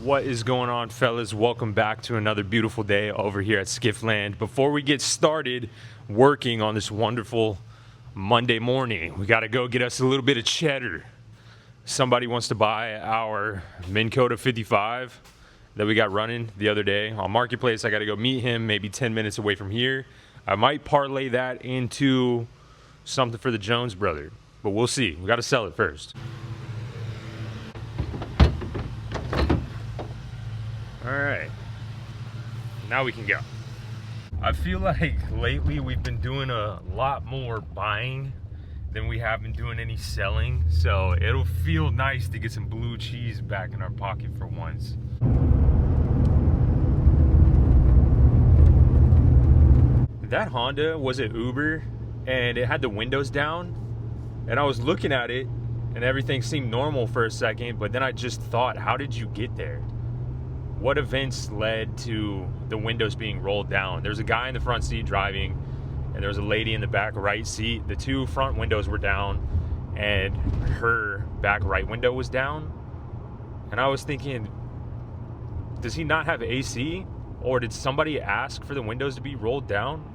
What is going on, fellas? Welcome back to another beautiful day over here at Skiff Land. Before we get started working on this wonderful Monday morning, we got to go get us a little bit of cheddar. Somebody wants to buy our Minn Kota 55 that we got running the other day on Marketplace. I got to go meet him maybe 10 minutes away from here. I might parlay that into something for the Jones brother, but we'll see. We got to sell it first. All right, now we can go. I feel like lately we've been doing a lot more buying than we have been doing any selling, so it'll feel nice to get some blue cheese back in our pocket for once. That Honda was an Uber and it had the windows down, and I was looking at it and everything seemed normal for a second, but then I just thought, how did you get there? What events led to the windows being rolled down? There's a guy in the front seat driving, and there was a lady in the back right seat. The two front windows were down, and her back right window was down. And I was thinking, does he not have AC? Or did somebody ask for the windows to be rolled down?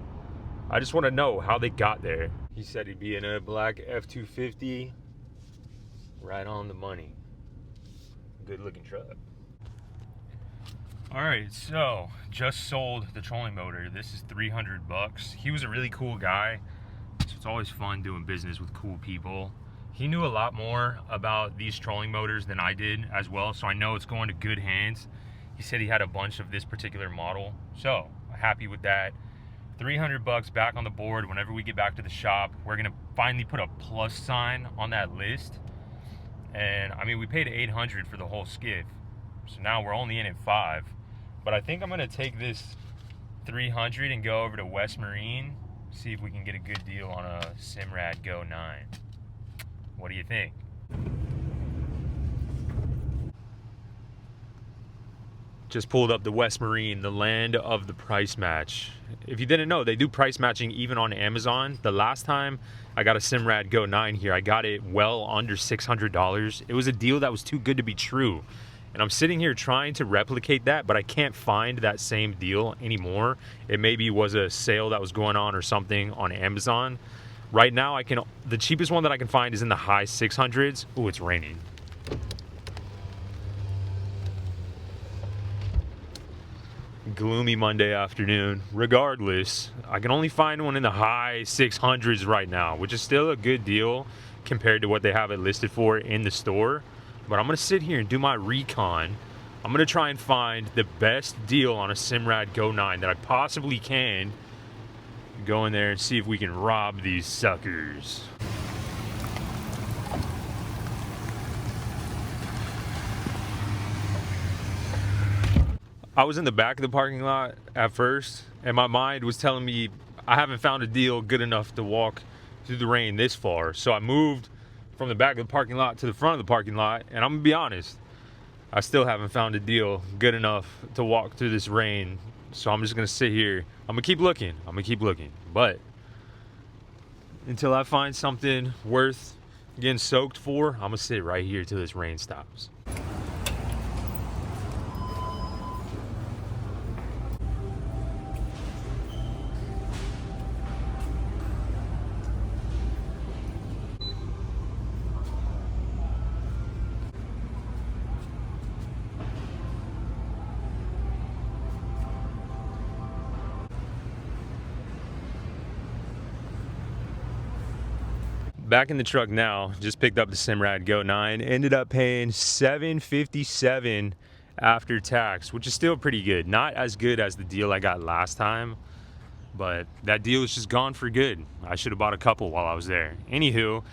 I just want to know how they got there. He said he'd be in a black F-250. Right on the money. Good looking truck. All right, so just sold the trolling motor. This is $300. He was a really cool guy, so it's always fun doing business with cool people. He knew a lot more about these trolling motors than I did as well, so I know it's going to good hands. He said he had a bunch of this particular model, so happy with that. $300 back on the board. Whenever we get back to the shop, we're gonna finally put a plus sign on that list. And I mean, we paid $800 for the whole Skiff, so now we're only in at $5. But I think I'm gonna take this 300 and go over to West Marine, see if we can get a good deal on a Simrad GO9. What do you think? Just pulled up the West Marine, the land of the price match. If you didn't know, they do price matching even on Amazon. The last time I got a Simrad GO9 here, I got it well under $600. It was a deal that was too good to be true. And I'm sitting here trying to replicate that, but I can't find that same deal anymore. It maybe was a sale that was going on or something on Amazon. Right now, the cheapest one that I can find is in the high 600s. Ooh, it's raining. Gloomy Monday afternoon. Regardless, I can only find one in the high 600s right now, which is still a good deal compared to what they have it listed for in the store. But I'm going to sit here and do my recon. I'm going to try and find the best deal on a Simrad GO9 that I possibly can. Go in there and see if we can rob these suckers. I was in the back of the parking lot at first, and my mind was telling me I haven't found a deal good enough to walk through the rain this far. So I moved from the back of the parking lot to the front of the parking lot, and I'm gonna be honest, I still haven't found a deal good enough to walk through this rain. So I'm just gonna sit here. I'm gonna keep looking. But until I find something worth getting soaked for, I'm gonna sit right here till this rain stops. Back in the truck now, just picked up the Simrad GO9, ended up paying $757 after tax, which is still pretty good. Not as good as the deal I got last time, but that deal is just gone for good. I should have bought a couple while I was there. Anywho,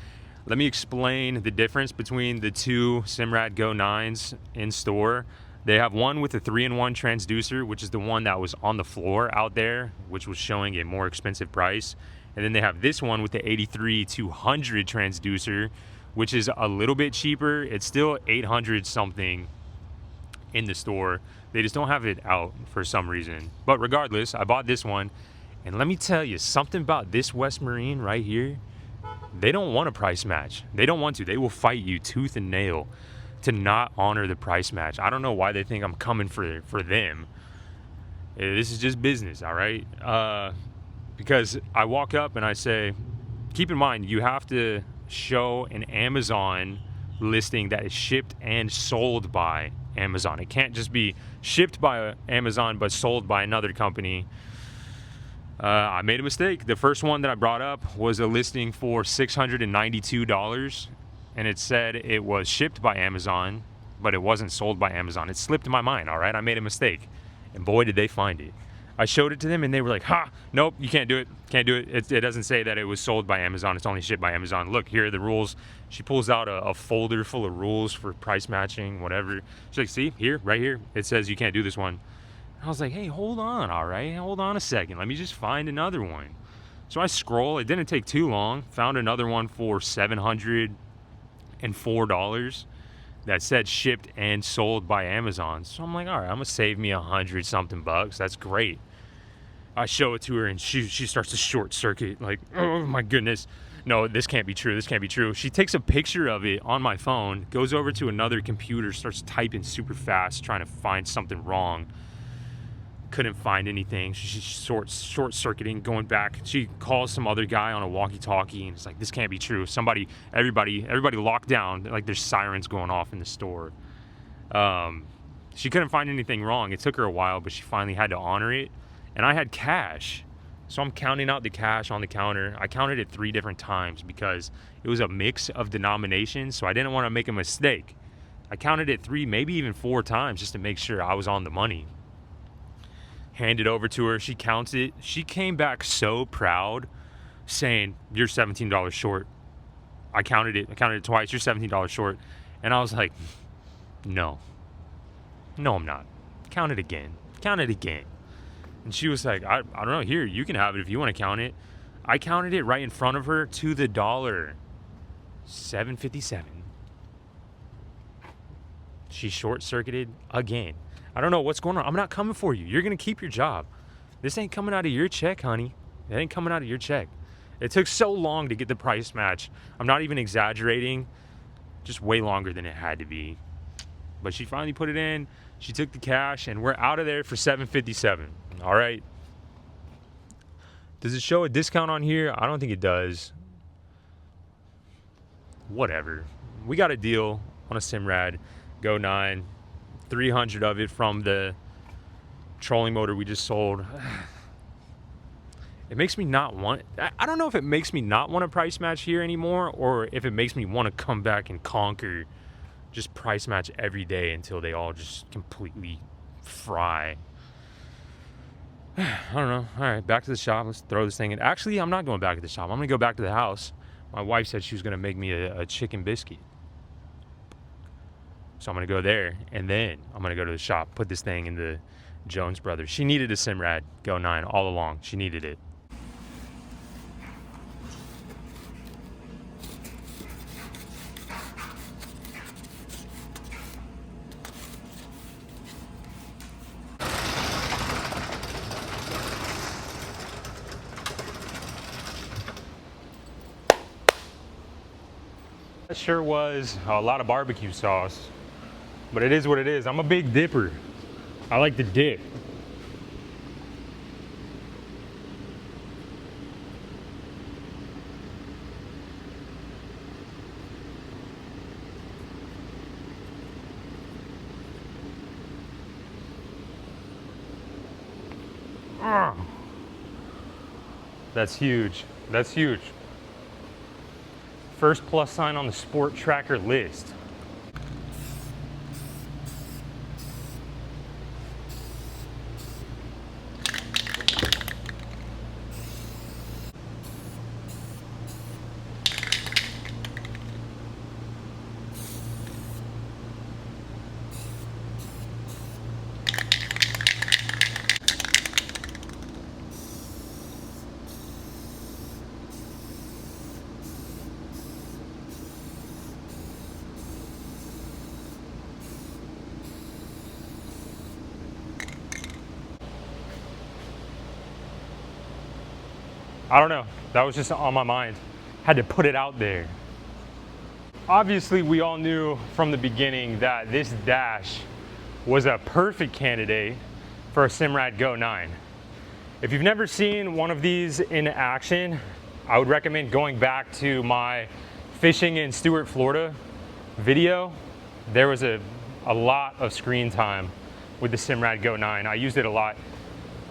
let me explain the difference between the two Simrad GO9s in store. They have one with a 3-in-1 transducer, which is the one that was on the floor out there, which was showing a more expensive price. And then they have this one with the 83-200 transducer, which is a little bit cheaper. It's still 800 something in the store. They just don't have it out for some reason. But regardless, I bought this one. And let me tell you, something about this West Marine right here, they don't want a price match. They don't want to. They will fight you tooth and nail to not honor the price match. I don't know why they think I'm coming for them. This is just business, all right? Because I walk up and I say, keep in mind, you have to show an Amazon listing that is shipped and sold by Amazon. It can't just be shipped by Amazon but sold by another company. I made a mistake. The first one that I brought up was a listing for $692, and it said it was shipped by Amazon, but it wasn't sold by Amazon. It slipped my mind, all right? I made a mistake, and boy, did they find it. I showed it to them, and they were like, ha, nope, you can't do it. Can't do it. It doesn't say that it was sold by Amazon. It's only shipped by Amazon. Look, here are the rules. She pulls out a folder full of rules for price matching, whatever. She's like, see, here, right here, it says you can't do this one. I was like, hey, hold on, all right? Hold on a second. Let me just find another one. So I scroll. It didn't take too long. Found another one for $704 that said shipped and sold by Amazon. So I'm like, all right, I'm going to save me $100-something bucks. That's great. I show it to her, and she starts to short circuit, like, oh my goodness, no, this can't be true, this can't be true. She takes a picture of it on my phone, goes over to another computer, starts typing super fast, trying to find something wrong. Couldn't find anything. She's short circuiting, going back. She calls some other guy on a walkie-talkie, and it's like, this can't be true. Everybody locked down, like there's sirens going off in the store. She couldn't find anything wrong. It took her a while, but she finally had to honor it. And I had cash, so I'm counting out the cash on the counter. I counted it 3 different times because it was a mix of denominations, so I didn't want to make a mistake. I counted it 3, maybe even 4 times just to make sure I was on the money. Hand it over to her. She counts it. She came back so proud, saying, you're $17 short. I counted it twice. You're $17 short. And I was like, no, I'm not. Count it again. And she was like, I don't know, here, you can have it if you want to count it. I counted it right in front of her to the dollar. $7.57. She short-circuited again. I don't know what's going on. I'm not coming for you. You're going to keep your job. This ain't coming out of your check, honey. It ain't coming out of your check. It took so long to get the price match. I'm not even exaggerating. Just way longer than it had to be. But she finally put it in. She took the cash, and we're out of there for $7.57. All right. Does it show a discount on here? I don't think it does. Whatever. We got a deal on a Simrad GO9. 300 of it from the trolling motor we just sold. It makes me not want... I don't know if it makes me not want a price match here anymore, or if it makes me want to come back and conquer just price match every day until they all just completely fry. I don't know. All right, back to the shop. Let's throw this thing in. Actually, I'm not going back to the shop. I'm going to go back to the house. My wife said she was going to make me a chicken biscuit. So I'm going to go there, and then I'm going to go to the shop, put this thing in the Jones Brothers. She needed a Simrad GO9 all along. She needed it. That sure was a lot of barbecue sauce, but it is what it is. I'm a big dipper. I like to dip. That's huge. That's huge. First plus sign on the Sport Tracker list. I don't know. That was just on my mind. Had to put it out there. Obviously, we all knew from the beginning that this dash was a perfect candidate for a Simrad GO9. If you've never seen one of these in action, I would recommend going back to my fishing in Stuart, Florida video. There was a lot of screen time with the Simrad GO9. I used it a lot.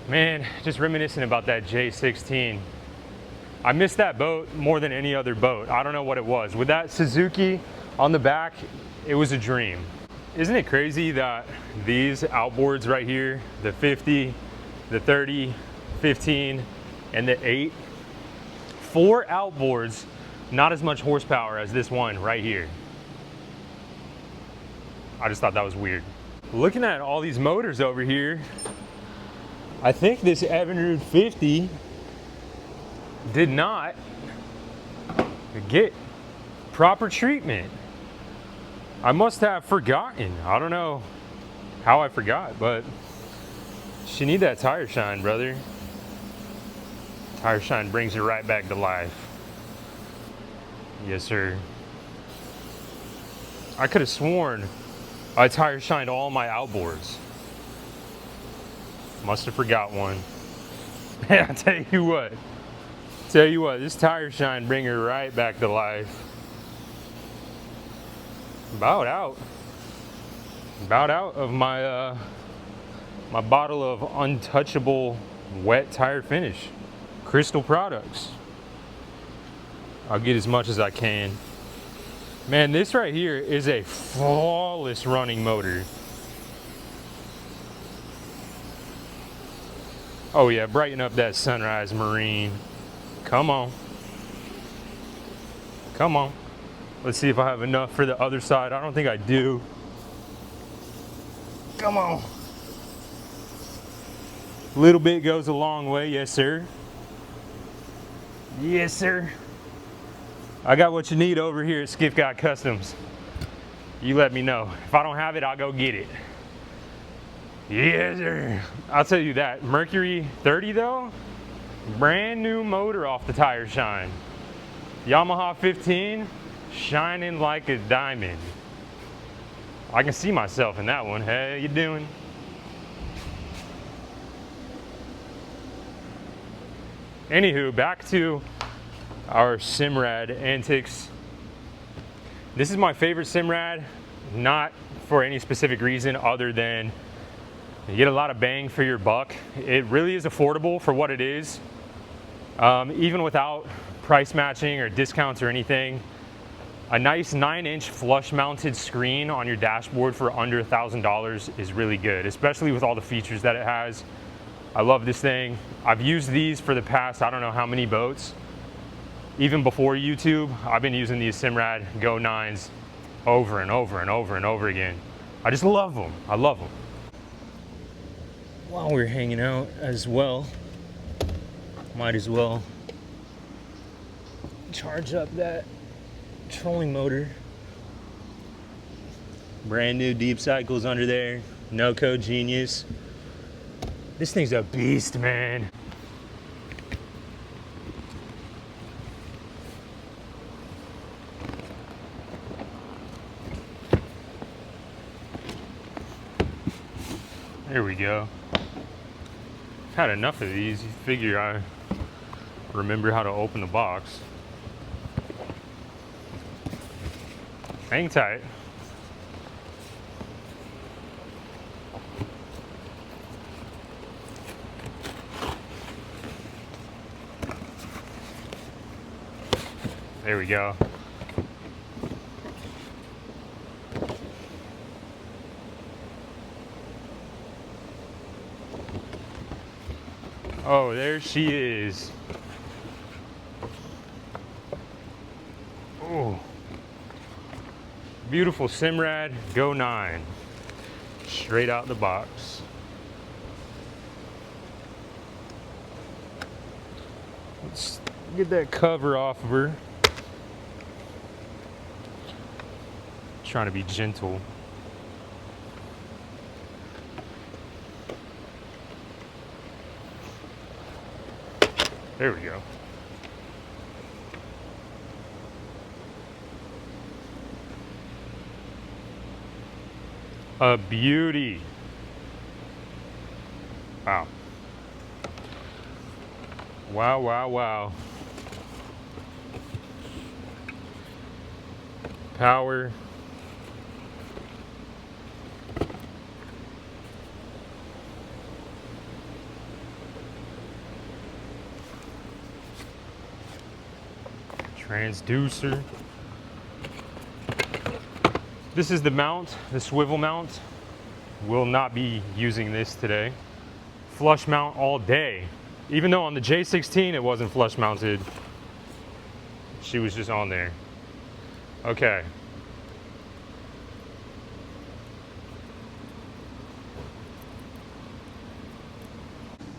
Man, just reminiscing about that J16. I missed that boat more than any other boat. I don't know what it was. With that Suzuki on the back, it was a dream. Isn't it crazy that these outboards right here, the 50, the 30, 15, and the 8, 4 outboards, not as much horsepower as this one right here. I just thought that was weird. Looking at all these motors over here, I think this Evinrude 50 did not get proper treatment. I must have forgotten. I don't know how I forgot, but she need that tire shine, brother. Tire shine brings you right back to life. Yes, sir. I could have sworn I tire shined all my outboards. Must have forgot one. Man, I tell you what, this tire shine bring her right back to life. About out of my my bottle of untouchable wet tire finish, Crystal Products. I'll get as much as I can. Man, this right here is a flawless running motor. Oh yeah, brighten up that Sunrise Marine. Come on. Come on. Let's see if I have enough for the other side. I don't think I do. Come on. Little bit goes a long way, yes sir. Yes sir. I got what you need over here at Skiff Got Customs. You let me know. If I don't have it, I'll go get it. Yes sir. I'll tell you that. Mercury 30 though, brand new motor off the tire shine. Yamaha 15, shining like a diamond. I can see myself in that one. Hey, how you doing? Anywho, back to our Simrad antics. This is my favorite Simrad, not for any specific reason other than you get a lot of bang for your buck. It really is affordable for what it is. Even without price matching or discounts or anything. A nice 9-inch flush mounted screen on your dashboard for under $1,000 is really good, especially with all the features that it has. I love this thing. I've used these for the past, I don't know how many boats. Even before YouTube, I've been using these Simrad GO9s over and over and over and over again. I just love them. I love them. While we're hanging out as well, might as well charge up that trolling motor. Brand new deep cycles under there. No code genius. This thing's a beast, man. There we go. Had enough of these. You figure I remember how to open the box. Hang tight. There we go. Oh, there she is. Oh, beautiful Simrad GO9, straight out the box. Let's get that cover off of her. Trying to be gentle. There we go. A beauty. Wow. Wow, wow, wow. Power. Transducer. This is the mount, the swivel mount. Will not be using this today. Flush mount all day. Even though on the J16 it wasn't flush mounted. She was just on there. Okay.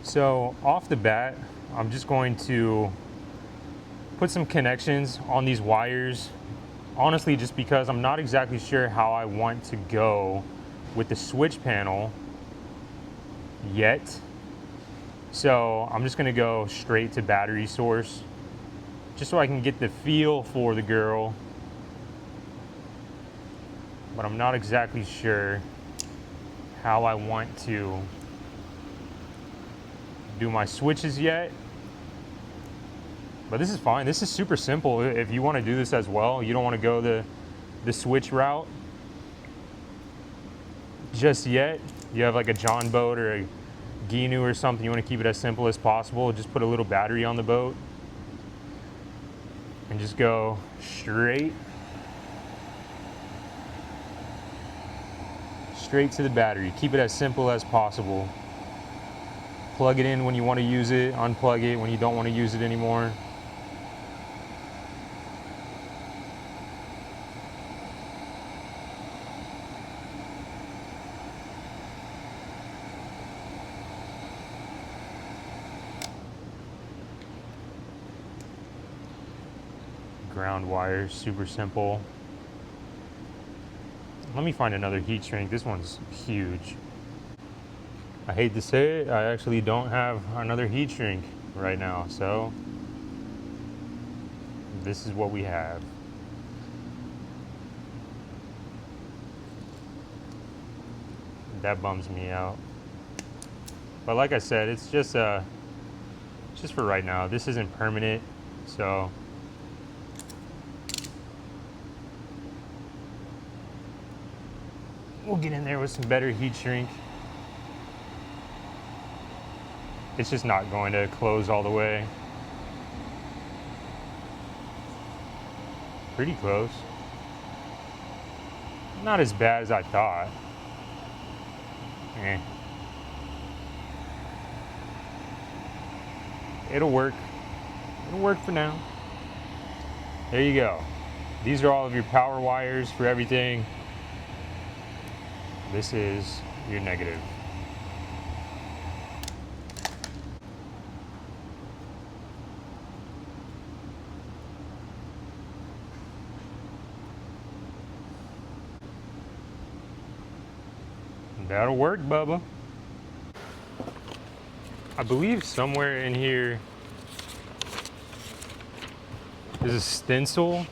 So off the bat, I'm just going to put some connections on these wires. Honestly, just because I'm not exactly sure how I want to go with the switch panel yet. So I'm just gonna go straight to battery source, just so I can get the feel for the girl. But I'm not exactly sure how I want to do my switches yet. But this is fine. This is super simple. If you want to do this as well, you don't want to go the switch route just yet. You have like a John boat or a GO9 or something. You want to keep it as simple as possible. Just put a little battery on the boat and just go straight to the battery. Keep it as simple as possible. Plug it in when you want to use it, unplug it when you don't want to use it anymore. Ground wires, super simple. Let me find another heat shrink. This one's huge. I hate to say it, I actually don't have another heat shrink right now, so this is what we have. That bums me out. But like I said, it's just for right now. This isn't permanent, so we'll get in there with some better heat shrink. It's just not going to close all the way. Pretty close. Not as bad as I thought. It'll work. It'll work for now. There you go. These are all of your power wires for everything. This is your negative. That'll work, Bubba. I believe somewhere in here is a stencil.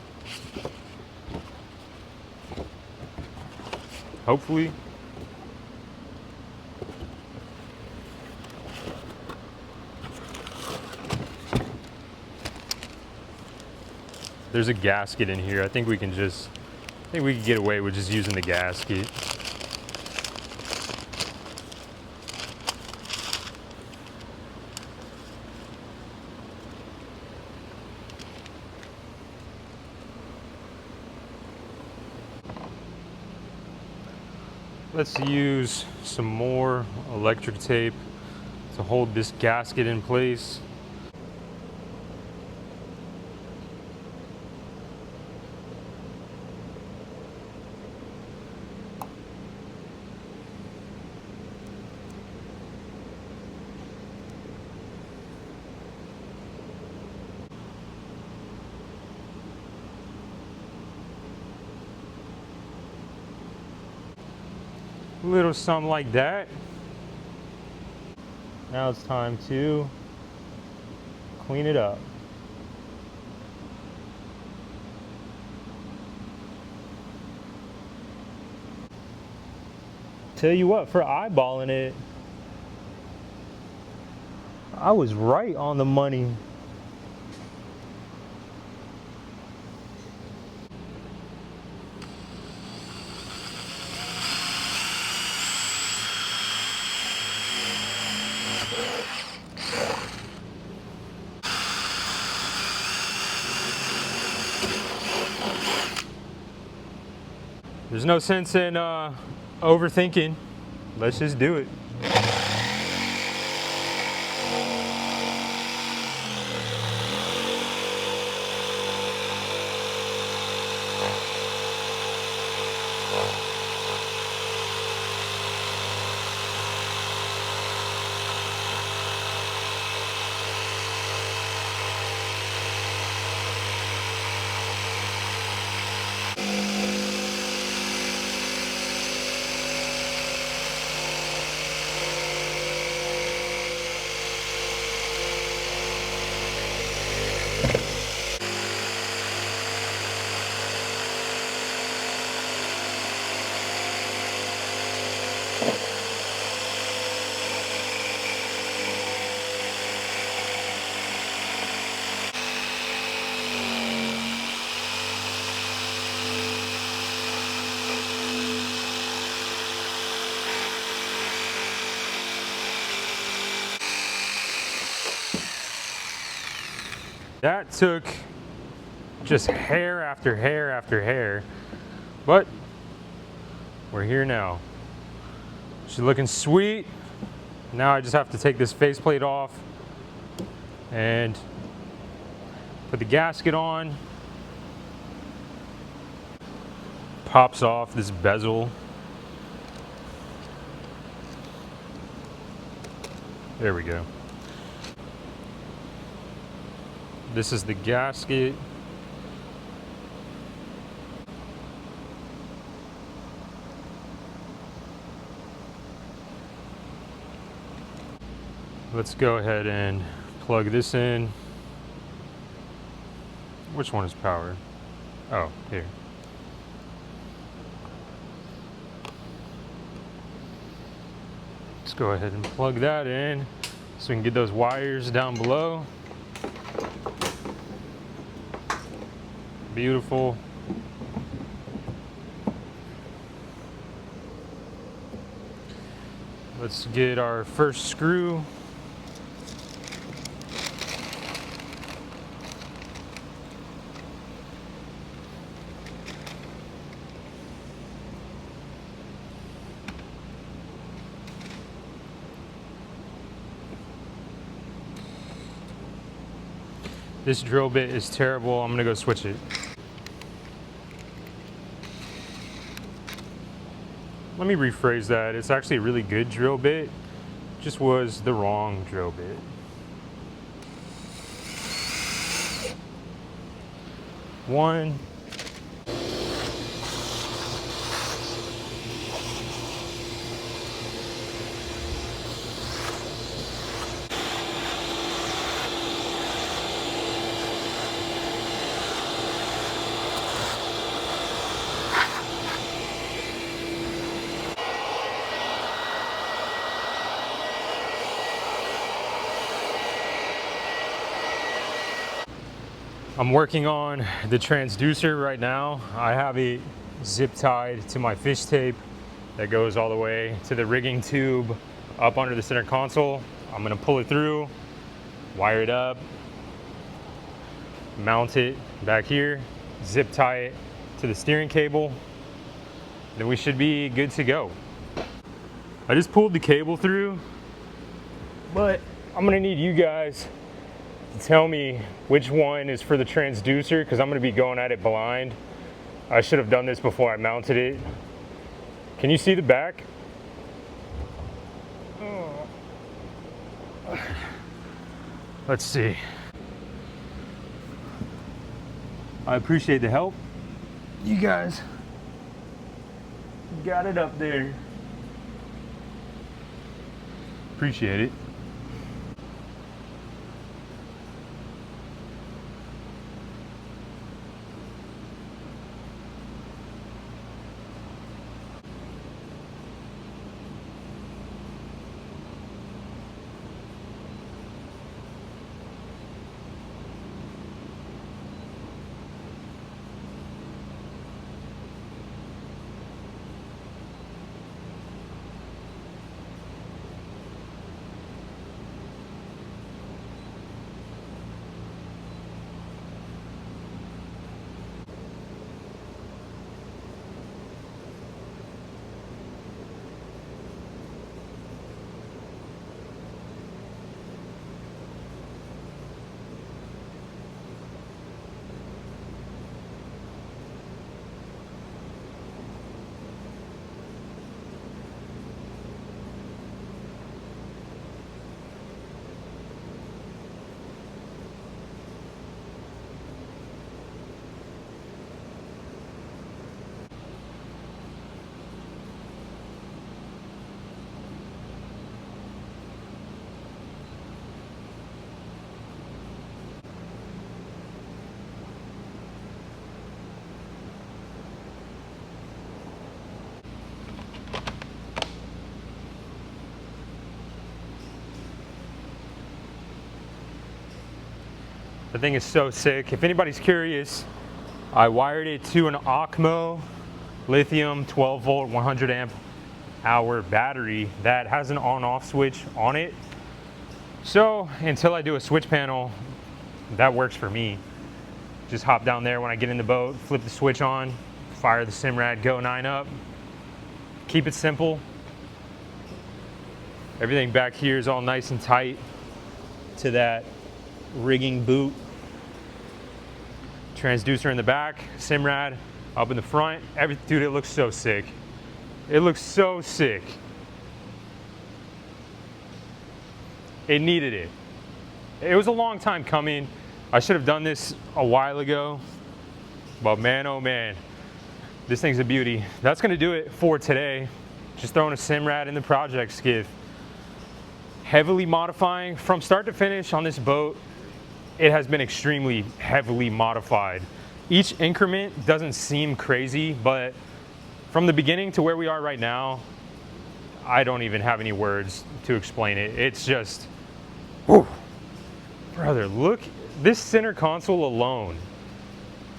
Hopefully. There's a gasket in here. I think we can get away with just using the gasket. Let's use some more electric tape to hold this gasket in place. A little something like that. Now it's time to clean it up. Tell you what, for eyeballing it, I was right on the money. There's no sense in overthinking. Let's just do it. That took just hair after hair after hair, but we're here now. She's looking sweet. Now I just have to take this faceplate off and put the gasket on. Pops off this bezel. There we go. This is the gasket. Let's go ahead and plug this in. Which one is power? Oh, here. Let's go ahead and plug that in so we can get those wires down below. Beautiful. Let's get our first screw. This drill bit is terrible. I'm gonna go switch it. Let me rephrase that. It's actually a really good drill bit. Just was the wrong drill bit. One. I'm working on the transducer right now. I have it zip tied to my fish tape that goes all the way to the rigging tube up under the center console. I'm gonna pull it through, wire it up, mount it back here, zip tie it to the steering cable, then we should be good to go. I just pulled the cable through, but I'm gonna need you guys to tell me which one is for the transducer, because I'm going to be going at it blind. I should have done this before I mounted it. Can you see the back? Oh. Let's see. I appreciate the help. You guys got it up there. Appreciate it. The thing is so sick. If anybody's curious, I wired it to an Ocmo lithium 12 volt 100 amp hour battery that has an on-off switch on it. So until I do a switch panel, that works for me. Just hop down there when I get in the boat, flip the switch on, fire the Simrad GO9 up. Keep it simple. Everything back here is all nice and tight to that rigging boot. Transducer in the back, Simrad up in the front. Dude, it looks so sick. It looks so sick. It needed it. It was a long time coming. I should have done this a while ago, but man, oh man, this thing's a beauty. That's gonna do it for today. Just throwing a Simrad in the project skiff. Heavily modifying from start to finish on this boat. It has been extremely heavily modified. Each increment doesn't seem crazy, but from the beginning to where we are right now, I don't even have any words to explain it. It's just, whew. Brother, look, this center console alone,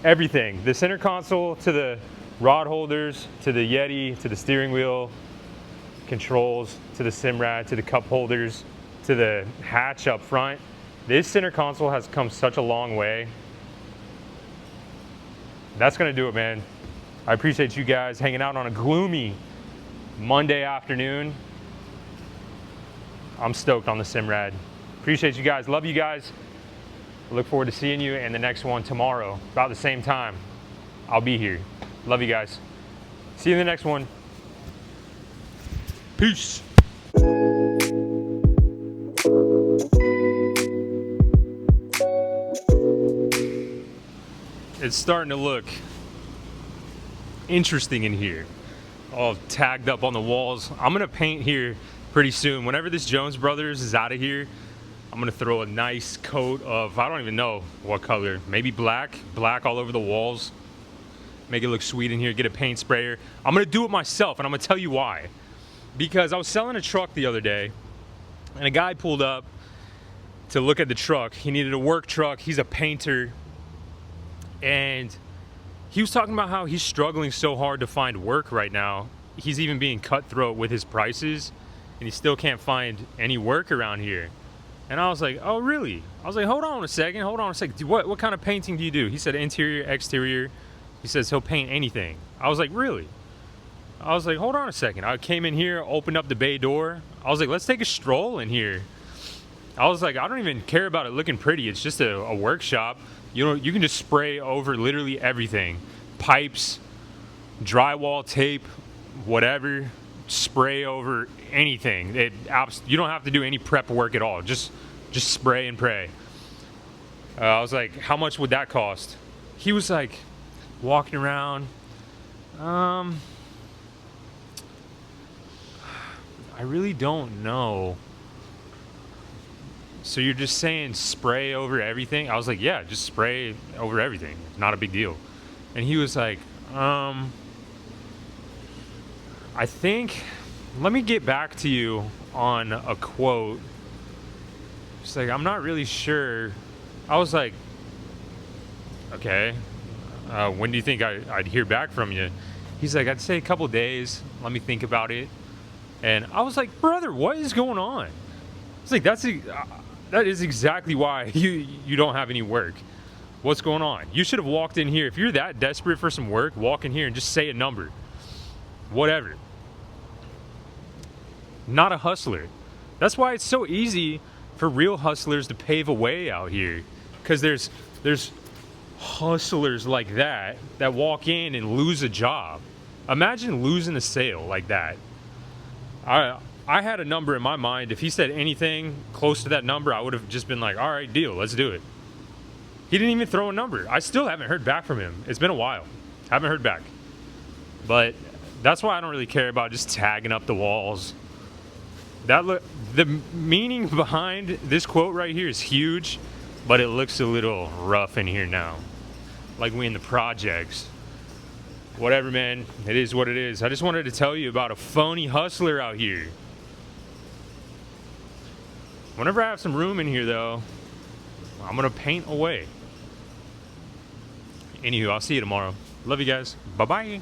everything, the center console to the rod holders, to the Yeti, to the steering wheel, controls, to the Simrad, to the cup holders, to the hatch up front. This center console has come such a long way. That's gonna do it, man. I appreciate you guys hanging out on a gloomy Monday afternoon. I'm stoked on the Simrad. Appreciate you guys, love you guys. Look forward to seeing you in the next one tomorrow, about the same time. I'll be here. Love you guys. See you in the next one. Peace. It's starting to look interesting in here. All tagged up on the walls. I'm gonna paint here pretty soon. Whenever this Jones Brothers is out of here, I'm gonna throw a nice coat of, I don't even know what color, maybe black all over the walls. Make it look sweet in here, get a paint sprayer. I'm gonna do it myself, and I'm gonna tell you why. Because I was selling a truck the other day, and a guy pulled up to look at the truck. He needed a work truck, he's a painter, and he was talking about how he's struggling so hard to find work right now. He's even being cutthroat with his prices, and he still can't find any work around here. And I was like, oh, really? I was like, hold on a second. What kind of painting do you do? He said interior, exterior. He says he'll paint anything. I was like, really? I was like, hold on a second. I came in here, opened up the bay door. I was like, let's take a stroll in here. I was like, I don't even care about it looking pretty. It's just a workshop. You know, you can just spray over literally everything. Pipes, drywall, tape, whatever. Spray over anything. You don't have to do any prep work at all. Just spray and pray. I was like, how much would that cost? He was like, walking around, I really don't know. So you're just saying spray over everything? I was like, yeah, just spray over everything. It's not a big deal. And he was like, I think, let me get back to you on a quote. It's like, I'm not really sure. I was like, okay, when do you think I'd hear back from you? He's like, I'd say a couple days. Let me think about it. And I was like, brother, what is going on? It's like, that is exactly why you don't have any work. What's going on? You should have walked in here. If you're that desperate for some work, walk in here and just say a number. Whatever. Not a hustler. That's why it's so easy for real hustlers to pave a way out here. Because there's hustlers like that walk in and lose a job. Imagine losing a sale like that. I had a number in my mind. If he said anything close to that number, I would have just been like, all right, deal, let's do it. He didn't even throw a number. I still haven't heard back from him. It's been a while. Haven't heard back. But that's why I don't really care about just tagging up the walls. The meaning behind this quote right here is huge, but it looks a little rough in here now. Like we in the projects. Whatever, man. It is what it is. I just wanted to tell you about a phony hustler out here. Whenever I have some room in here, though, I'm gonna paint away. Anywho, I'll see you tomorrow. Love you guys. Bye bye.